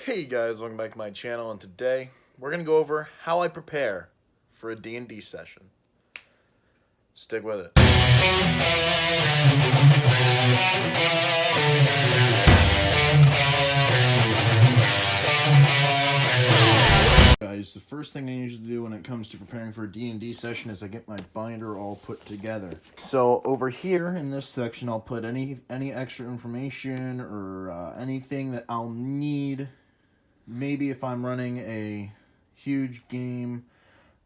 Hey guys, welcome back to my channel, and today we're going to go over how I prepare for a D&D session. Stick with it. Guys, the first thing I usually do when it comes to preparing for a D&D session is I get my binder all put together. So over here in this section, I'll put any extra information or anything that I'll need. Maybe if I'm running a huge game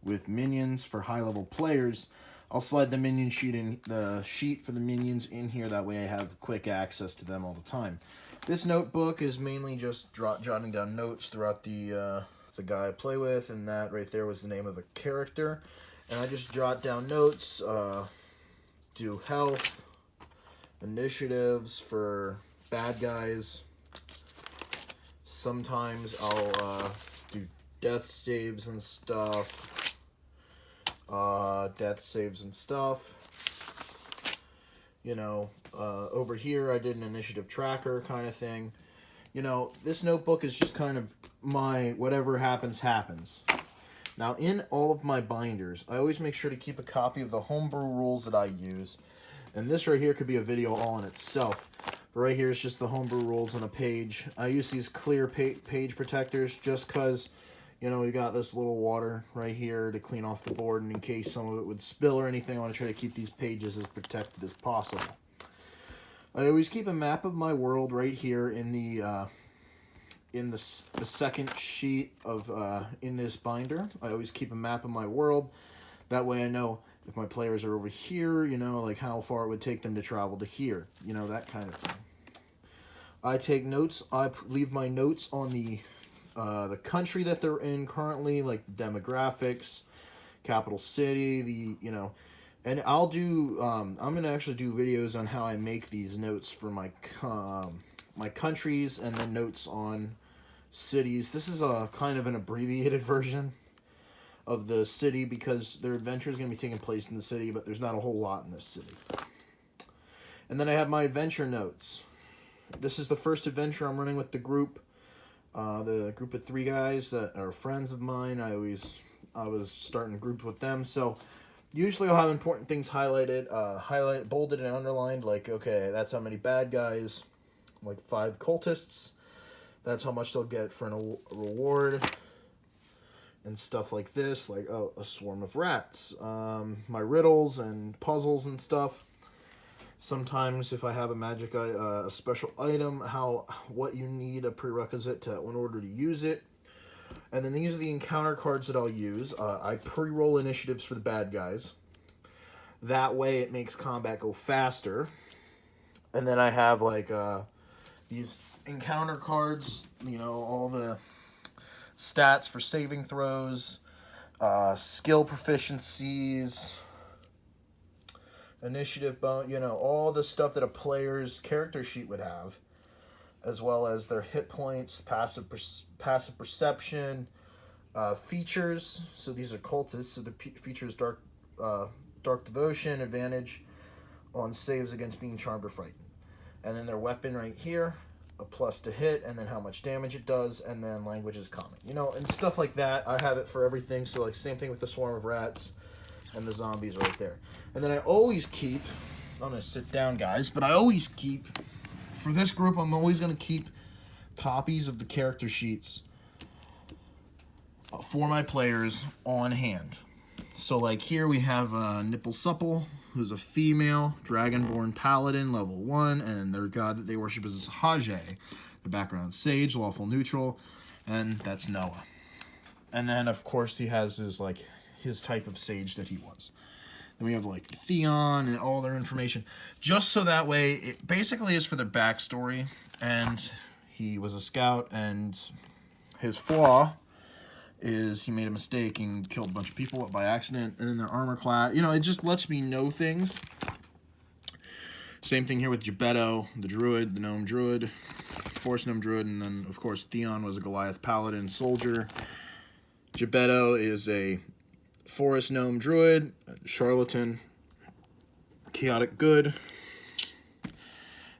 with minions for high-level players, I'll slide the minion sheet in, the sheet for the minions in here. That way I have quick access to them all the time. This notebook is mainly just jotting down notes throughout the guy I play with, and that right there was the name of a character. And I just jot down notes, do health, initiatives for bad guys. Sometimes I'll do death saves and stuff. You know, over here I did an initiative tracker kind of thing. You know, this notebook is just kind of my whatever happens, happens. Now, in all of my binders, I always make sure to keep a copy of the homebrew rules that I use. And this right here could be a video all in itself. But right here is just the homebrew rules on a page. I use these clear page protectors just because, you know, we got this little water right here to clean off the board, and in case some of it would spill or anything, I want to try to keep these pages as protected as possible. I always keep a map of my world right here in the second sheet of in this binder. I always keep a map of my world. That way I know if my players are over here, you know, like how far it would take them to travel to here, you know, that kind of thing. I take notes. I leave my notes on the country that they're in currently, like the demographics, capital city, and I'll do. I'm gonna actually do videos on how I make these notes for my my countries, and then notes on cities. This is a kind of an abbreviated version of the city because their adventure is going to be taking place in the city, but there's not a whole lot in this city. And then I have my adventure notes. This is the first adventure I'm running with the group of 3 guys that are friends of mine. I was starting groups with them, so usually I'll have important things highlighted, bolded and underlined, like, okay, that's how many bad guys, like 5 cultists, that's how much they'll get for a reward, and stuff like this, like, oh, a swarm of rats, my riddles and puzzles and stuff. Sometimes if I have a magic, a special item, what you need, a prerequisite in order to use it. And then these are the encounter cards that I'll use. I pre-roll initiatives for the bad guys. That way it makes combat go faster. And then I have like these encounter cards, you know, all the stats for saving throws, skill proficiencies, initiative, you know, all the stuff that a player's character sheet would have, as well as their hit points, passive perception, features. So these are cultists. So the features dark devotion, advantage on saves against being charmed or frightened, and then their weapon right here, a plus to hit, and then how much damage it does, and then language is common, you know, and stuff like that. I have it for everything. So like same thing with the swarm of rats and the zombies right there. And then I always keep, I'm gonna sit down, guys, but I always keep, for this group, I'm always gonna keep copies of the character sheets for my players on hand. So like here we have Nipple Supple, who's a female dragonborn paladin, level 1, and their god that they worship is Hage. The background sage, lawful neutral, and that's Noah. And then of course he has his type of sage that he was. Then we have like Theon and all their information, just so that way it basically is for their backstory. And he was a scout, and his flaw is he made a mistake and killed a bunch of people by accident, and then their armor class, you know, it just lets me know things. Same thing here with Gebetto, the druid, the gnome druid, forest gnome druid, and then of course Theon was a Goliath paladin soldier. Gebetto is a forest gnome druid, charlatan, chaotic good.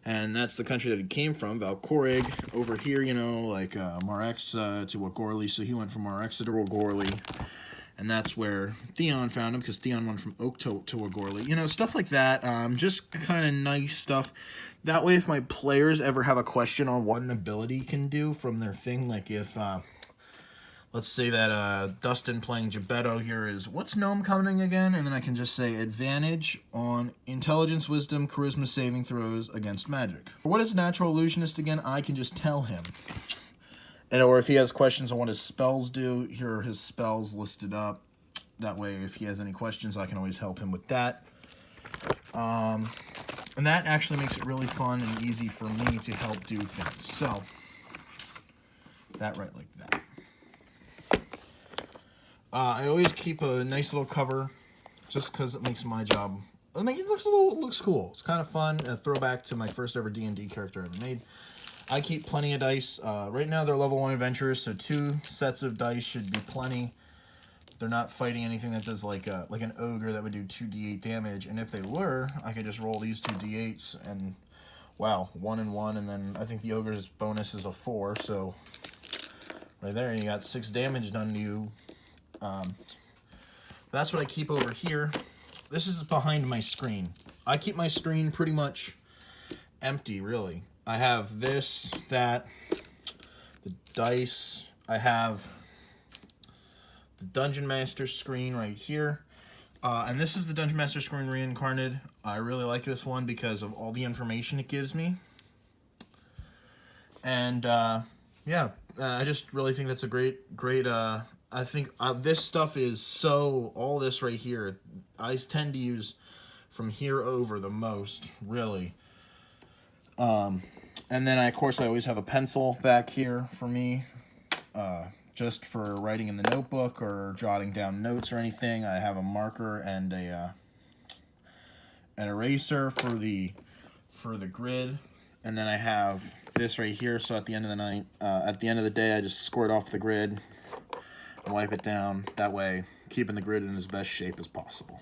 And that's the country that he came from, Valcorig. Over here, you know, like Marexa to Wagorli, so he went from Marexa to Wagorli. And that's where Theon found him, because Theon went from Oak to Wagorli. You know, stuff like that. Just kind of nice stuff. That way, if my players ever have a question on what an ability can do from their thing, like if, let's say that Dustin playing Gebetto here is, what's Gnome coming again? And then I can just say advantage on Intelligence, Wisdom, Charisma saving throws against magic. What is Natural Illusionist again? I can just tell him. And or if he has questions on what his spells do, here are his spells listed up. That way, if he has any questions, I can always help him with that. And that actually makes it really fun and easy for me to help do things. So, that right like that. I always keep a nice little cover, just because it makes my job. I mean, it looks cool. It's kind of fun. A throwback to my first ever D&D character I ever made. I keep plenty of dice. Right now they're level 1 adventurers, so 2 sets of dice should be plenty. They're not fighting anything that does like an ogre that would do 2d8 damage. And if they were, I could just roll these 2d8s and wow, 1 and 1, and then I think the ogre's bonus is a 4. So right there, you got 6 damage done to you. That's what I keep over here. This is behind my screen. I keep my screen pretty much empty, really. I have this, that, the dice. I have the Dungeon Master screen right here. And this is the Dungeon Master screen reincarnated. I really like this one because of all the information it gives me. And, yeah, I just really think that's a great, I think this stuff is so, all this right here, I tend to use from here over the most, really. And then, of course, I always have a pencil back here for me, just for writing in the notebook or jotting down notes or anything. I have a marker and an eraser for the grid, and then I have this right here. So at the end of the night, at the end of the day, I just squirt off the grid and wipe it down. That way, keeping the grid in as best shape as possible.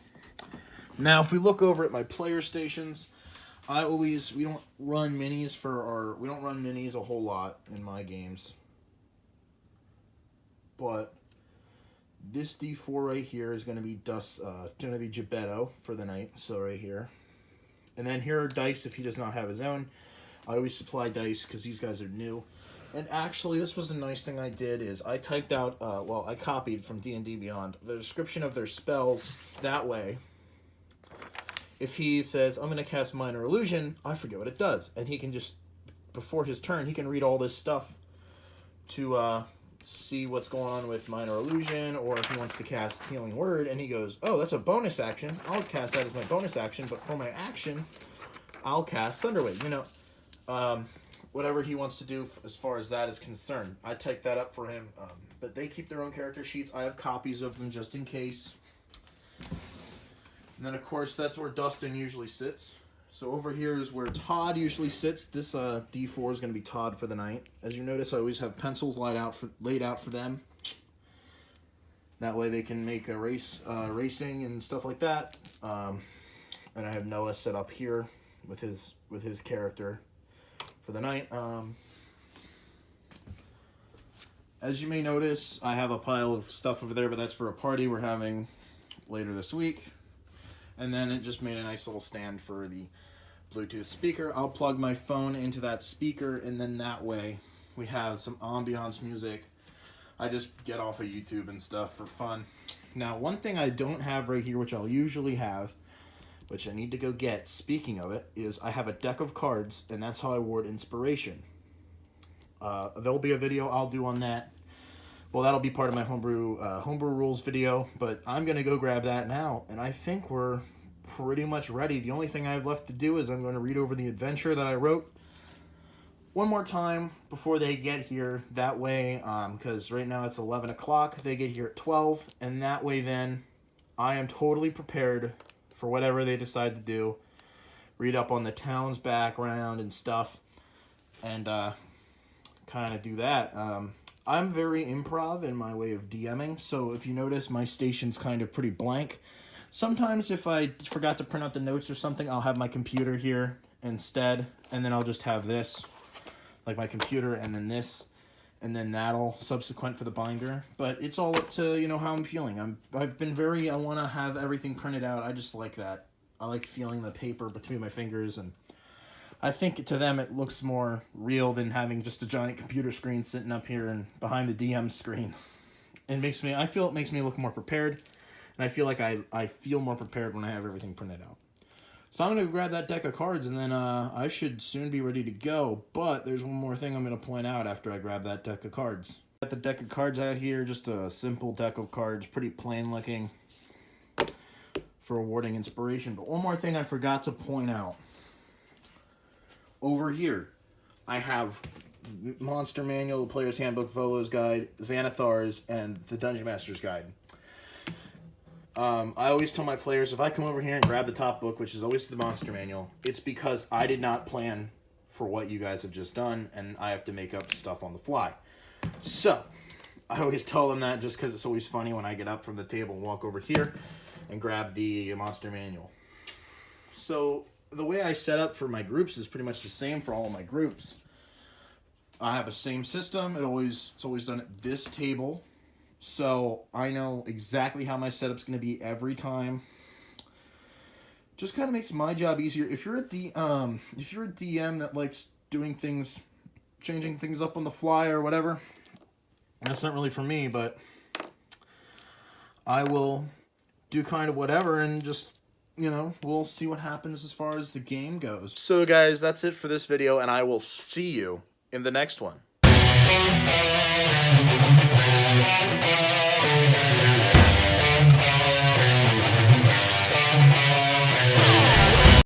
Now, if we look over at my player stations, we don't run minis a whole lot in my games. But this D4 right here is going to be Gebetto for the night, so right here. And then here are dice if he does not have his own. I always supply dice because these guys are new. And actually, this was the nice thing I did is I typed out, I copied from D&D Beyond the description of their spells. That way, if he says, I'm going to cast Minor Illusion, I forget what it does. And he can just, before his turn, he can read all this stuff to see what's going on with Minor Illusion, or if he wants to cast Healing Word, and he goes, oh, that's a bonus action. I'll cast that as my bonus action, but for my action, I'll cast Thunderwave. You know, whatever he wants to do as far as that is concerned. I typed that up for him, but they keep their own character sheets. I have copies of them just in case. And then, of course, that's where Dustin usually sits. So over here is where Todd usually sits. This D4 is going to be Todd for the night. As you notice, I always have pencils laid out for them. That way they can make a racing and stuff like that. And I have Noah set up here with his character for the night. As you may notice, I have a pile of stuff over there, but that's for a party we're having later this week. And then it just made a nice little stand for the Bluetooth speaker. I'll plug my phone into that speaker, and then that way we have some ambiance music. I just get off of YouTube and stuff for fun. Now, one thing I don't have right here, which I'll usually have, which I need to go get, speaking of it, is I have a deck of cards, and that's how I award inspiration. There'll be a video I'll do on that. Well, that'll be part of my Homebrew Rules video, but I'm going to go grab that now, and I think we're pretty much ready. The only thing I have left to do is I'm going to read over the adventure that I wrote one more time before they get here. That way, because right now it's 11 o'clock, they get here at 12, and that way then I am totally prepared for whatever they decide to do. Read up on the town's background and stuff, and kind of do that. I'm very improv in my way of DMing, so if you notice, my station's kind of pretty blank. Sometimes if I forgot to print out the notes or something, I'll have my computer here, instead, and then I'll just have this, like my computer, and then this, and then that'll subsequent for the binder. But it's all up to, you know, how I'm feeling. I want to have everything printed out. I just like that. I like feeling the paper between my fingers, and I think to them it looks more real than having just a giant computer screen sitting up here and behind the DM screen. I feel it makes me look more prepared, and I feel like I feel more prepared when I have everything printed out. So I'm going to grab that deck of cards, and then I should soon be ready to go. But there's one more thing I'm going to point out after I grab that deck of cards. Got the deck of cards out here, just a simple deck of cards, pretty plain looking for awarding inspiration. But one more thing I forgot to point out. Over here, I have Monster Manual, the Player's Handbook, Volo's Guide, Xanathar's, and the Dungeon Master's Guide. I always tell my players, if I come over here and grab the top book, which is always the Monster Manual, it's because I did not plan for what you guys have just done, and I have to make up stuff on the fly. So, I always tell them that just because it's always funny when I get up from the table and walk over here and grab the Monster Manual. So, the way I set up for my groups is pretty much the same for all of my groups. I have a same system. It's always done at this table. So I know exactly how my setup's going to be every time. Just kind of makes my job easier. If you're a DM that likes doing things, changing things up on the fly or whatever, that's not really for me, but I will do kind of whatever and just, you know, we'll see what happens as far as the game goes. So guys, that's it for this video, and I will see you in the next one.